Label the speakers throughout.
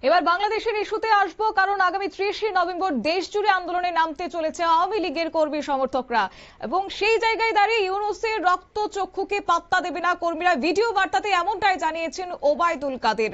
Speaker 1: এবার বাংলাদেশের ইস্যুতে আসবো, কারণ আগামী 30 নভেম্বর দেশ জুড়ে আন্দোলনে নামতে চলেছে আওয়ামী লীগের কর্মী সমর্থকরা এবং সেই জায়গায় দাঁড়িয়ে ইউনূসের রক্ত চক্ষুকে পাত্তা দেবে না কর্মীরা। ভিডিও বার্তাতে এমনটাই জানিয়েছেন ওবায়দুল কাদের।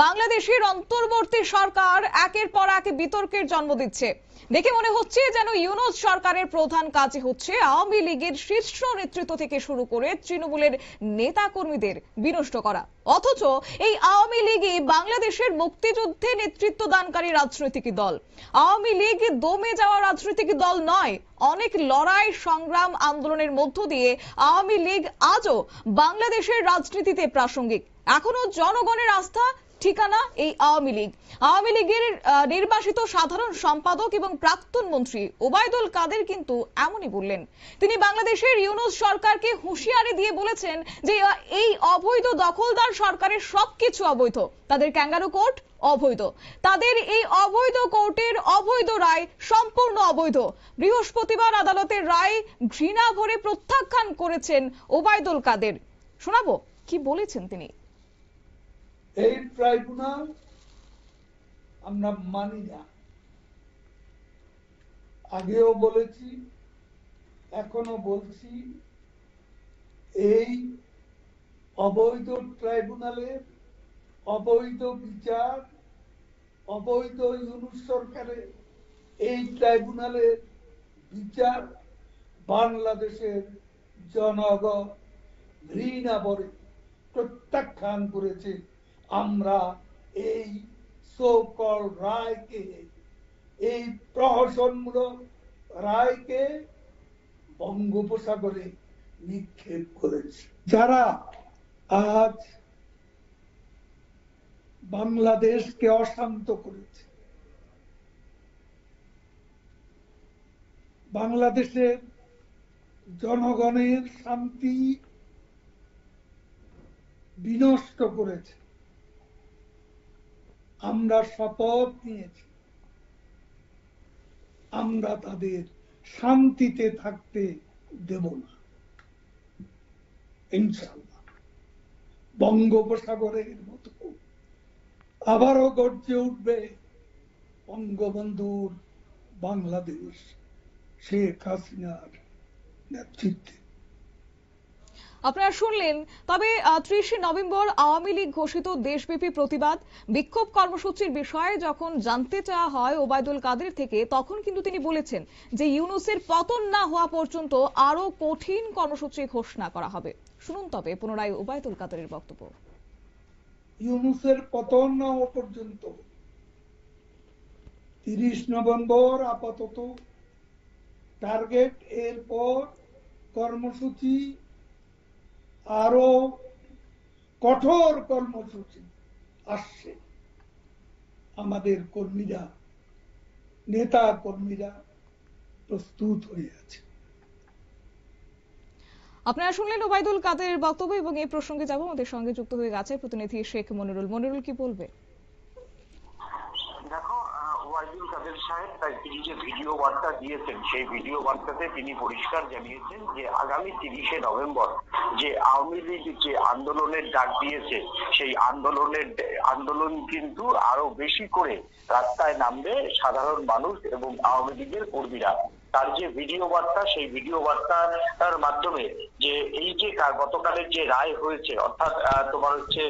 Speaker 1: বাংলাদেশের অন্তর্বর্তী সরকার একের পর এক বিতর্কের জন্ম দিচ্ছে। দেখে মনে হচ্ছে যেন ইউনূস সরকারের প্রধান কাজই হচ্ছে আওয়ামী লীগের শীর্ষ নেতৃত্ব থেকে শুরু করে তৃণমূলের নেতা কর্মীদের বিনষ্ট করা। অথচ এই আওয়ামী লীগই বাংলাদেশের মুক্তিযুদ্ধে নেতৃত্ব দানকারী রাজনৈতিক দল। আওয়ামী লীগ দমে যাওয়া রাজনৈতিক দল নয়। অনেক লড়াই সংগ্রাম আন্দোলনের মধ্য দিয়ে আওয়ামী লীগ আজও বাংলাদেশের রাজনীতিতে প্রাসঙ্গিক। এখনো জনগণের আস্থা ঠিকানা এই আওয়ামী লীগ। আওয়ামী লীগের নির্বাচিত সাধারণ সম্পাদক এবং প্রাক্তন মন্ত্রী ওবায়দুল কাদের কিন্তু এমনই বললেন। তিনি বাংলাদেশের ইউনূস সরকারকে হুঁশিয়ারি দিয়ে বলেছেন যে এই অবৈধ দখলদার সরকারের সবকিছু অবৈধ। তাদের ক্যাঙ্গারু কোর্ট অবৈধ, তাদের এই অবৈধ কোর্টের অবৈধ রায় সম্পূর্ণ অবৈধ। বৃহস্পতিবার আদালতের রায় ঘৃণা ভরে প্রত্যাখ্যান করেছেন ওবায়দুল কাদের। শোনাবো কি বলেছেন তিনি।
Speaker 2: এই ট্রাইব্যুনাল আমরা মানি না। আগেও বলেছি, এখনো বলছি, এই অবৈধ ট্রাইব্যুনালের অবৈধ বিচার, অবৈধ ইউনূস সরকারের এই ট্রাইব্যুনালের বিচার বাংলাদেশের জনগণ ঘৃণা ভরে প্রত্যাখ্যান করেছে। আমরা এই সো-কল রায়কে, এই প্রহসনমূলক রায়কে বঙ্গোপসাগরে নিক্ষেপ করেছে। যারা আজ বাংলাদেশকে অশান্ত করেছে, বাংলাদেশের জনগণের শান্তি বিনষ্ট করেছে, আমরা শপথ নিয়েছি আমরা তাদের শান্তিতে থাকতে দেব না। ইনশাআল্লাহ বঙ্গোপসাগরের মতো আবারও গর্জে উঠবে বঙ্গবন্ধুর বাংলাদেশ, শেখ হাসিনার নেতৃত্বে।
Speaker 1: আপনারা শুনলেন। তবে 30 নভেম্বর আওয়ামী লীগ ঘোষিত দেশব্যাপী প্রতিবাদ বিক্ষোভ কর্মসূচির বিষয়ে যখন জানতে চাওয়া হয় ওবায়দুল কাদের থেকে, তখন কিন্তু তিনি বলেছেন যে ইউনূসের পতন না হওয়া পর্যন্ত আরো কঠিন কর্মসূচি ঘোষণা করা হবে। শুনুন তবে পুনরায় ওবায়দুল কাদেরের বক্তব্য।
Speaker 2: ইউনূসের পতন না হওয়া পর্যন্ত 30 নভেম্বর আপাতত টার্গেট। এরপর কর্মসূচি আরো কঠোর কর্মসূচি আসছে। আমাদের কর্মীরা, নেতা কর্মীরা প্রস্তুত হয়ে আছে।
Speaker 1: আপনারা শুনলেন ওবায়দুল কাদেরের বক্তব্য এবং এই প্রসঙ্গে যাব। আমাদের সঙ্গে যুক্ত হয়ে গেছে প্রতিনিধি শেখ মনিরুল। মনিরুল, কি বলবে?
Speaker 3: দেখো, ওবায়দুল কাদের সাহেব তিনি যে ভিডিও বার্তা দিয়েছেন, সেই ভিডিও বার্তাতে তিনি পরিষ্কার জানিয়েছেন যে আগামী 30 নভেম্বর যে আওয়ামী লীগ যে আন্দোলনের ডাক দিয়েছে, সেই আন্দোলন কিন্তু আরো বেশি করে রাস্তায় নামবে সাধারণ মানুষ এবং আওয়ামী লীগের কর্মীরা। তার যে ভিডিও বার্তা, সেই ভিডিও বার্তার মাধ্যমে যে এই যে গতকালের যে রায় হয়েছে, অর্থাৎ তোমার হচ্ছে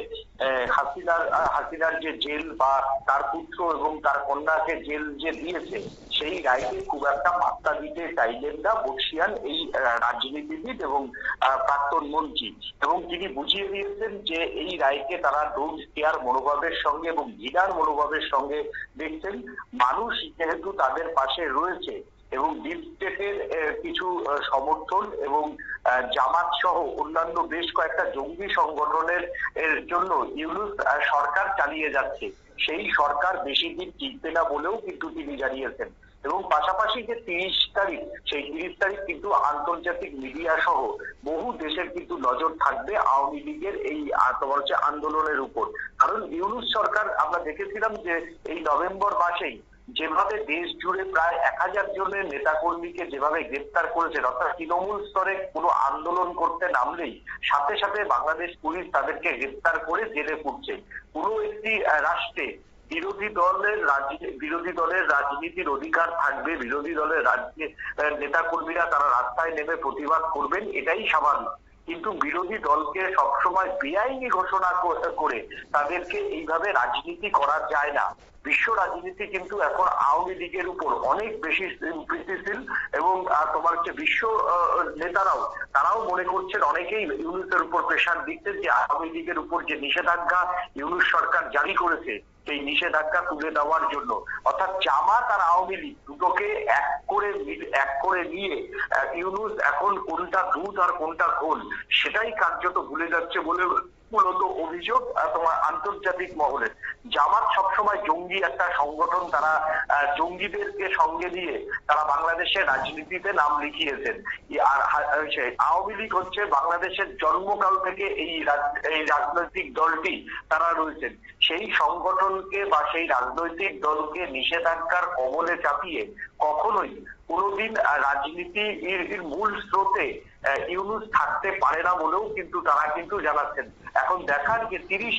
Speaker 3: হাসিনার যে জেল বা তার পুত্র এবং তার কন্যাকে জেল যে দিয়েছে, সেই রায়কে খুব একটা পাত্তা দিতে চাইলেন না বর্ষিয়ান এই রাজনীতিবিদ এবং প্রাক্তন মন্ত্রী। এবং তিনি বুঝিয়ে দিয়েছেন যে এই রায়কে তারা ডোন্ট কেয়ার মনোভাবের সঙ্গে এবং ঘৃণার মনোভাবের সঙ্গে দেখছেন। মানুষ যেহেতু তাদের পাশে রয়েছে এবং ডিপ স্টেটের কিছু সমর্থন এবং জামাত সহ অন্যান্য বেশ কয়েকটা জঙ্গি সংগঠনের জন্য ইউনূস সরকার চালিয়ে যাচ্ছে, সেই সরকার বেশি দিন টিকবে না বলেও কিন্তু তিনি জানিয়েছেন। এবং পাশাপাশি যে 30 তারিখ, সেই 30 তারিখ কিন্তু আন্তর্জাতিক মিডিয়া সহ বহু দেশের কিন্তু নজর থাকবে আওয়ামী লীগের এই তোমার হচ্ছে আন্দোলনের উপর। কারণ ইউনূস সরকার আমরা দেখেছিলাম যে এই নভেম্বর মাসেই যেভাবে দেশ জুড়ে প্রায় 1000 জনের নেতাকর্মীকে যেভাবে গ্রেপ্তার করেছেন, অর্থাৎ তৃণমূল স্তরে কোনো আন্দোলন করতে নামলেই সাথে সাথে বাংলাদেশ পুলিশ তাদেরকে গ্রেপ্তার করে জেলে পুরছে। কোনো একটি রাষ্ট্রে বিরোধী দলের রাজনীতির অধিকার থাকবে, বিরোধী দলের নেতা কর্মীরা তারা রাস্তায় নেমে প্রতিবাদ করবেন, এটাই স্বাভাবিক। কিন্তু বিরোধী দলকে সবসময় বেআইনি ঘোষণা করে তাদেরকে এইভাবে রাজনীতি করা যায় না। বিশ্ব রাজনীতি কিন্তু এখন আওয়ামী লীগের উপর অনেক বেশি প্রীতিশীল, এবং তোমার হচ্ছে বিশ্ব তারাও মনে করছেন, অনেকেই ইউনূসের উপর প্রেশার দিচ্ছেন যে আওয়ামী লীগের উপর যে নিষেধাজ্ঞা ইউনূস সরকার জারি করেছে সেই নিষেধাজ্ঞা তুলে দেওয়ার জন্য। অর্থাৎ জামাত আর আওয়ামী লীগ দুটোকে এক করে নিয়ে ইউনূস এখন কোনটা দুধ আর কোনটা ঘোল সেটাই কার্যত ভুলে যাচ্ছে বলে মূলত অভিযোগ তোমার আন্তর্জাতিক মহলে। জামাত সবসময় জঙ্গি একটা সংগঠন, তারা জঙ্গিদেরকে সঙ্গে নিয়ে তারা বাংলাদেশের রাজনীতিতে নাম লিখিয়েছেন। আর আওয়ামী লীগ হচ্ছে বাংলাদেশের জন্মকাল থেকে এই রাজনৈতিক দলটি তারা রয়েছেন। সেই সংগঠনকে বা সেই রাজনৈতিক দলকে নিষেধাজ্ঞার কবলে চাপিয়ে কখনোই কোনোদিন রাজনীতির মূল স্রোতে ইউনূস থাকতে পারে না বলেও কিন্তু তারা কিন্তু জানাচ্ছেন। এখন দেখার যে 30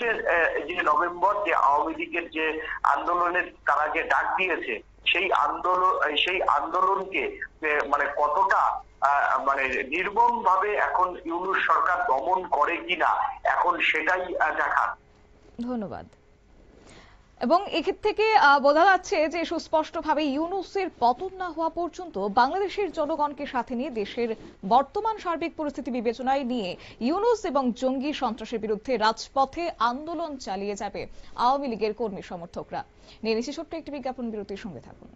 Speaker 3: নভেম্বর যে আওয়ামী লীগের যে আন্দোলনের তারা যে ডাক দিয়েছে সেই আন্দোলনকে মানে কতটা মানে নির্মম ভাবে এখন ইউনূস সরকার দমন করে কিনা এখন সেটাই দেখার।
Speaker 1: ধন্যবাদ। এবং এক্ষেত্রে থেকে বোঝা যাচ্ছে যে সুস্পষ্টভাবে ইউনূসের পতন না হওয়া পর্যন্ত বাংলাদেশের জনগণকে সাথে নিয়ে দেশের বর্তমান সার্বিক পরিস্থিতি বিবেচনায় নিয়ে ইউনূস এবং জঙ্গি সন্ত্রাসের বিরুদ্ধে রাজপথে আন্দোলন চালিয়ে যাবে আওয়ামী লীগের কর্মী সমর্থকরা। নিয়ে নিচ্ছি ছোট্ট একটি বিজ্ঞাপন বিরতির সঙ্গে থাকুন।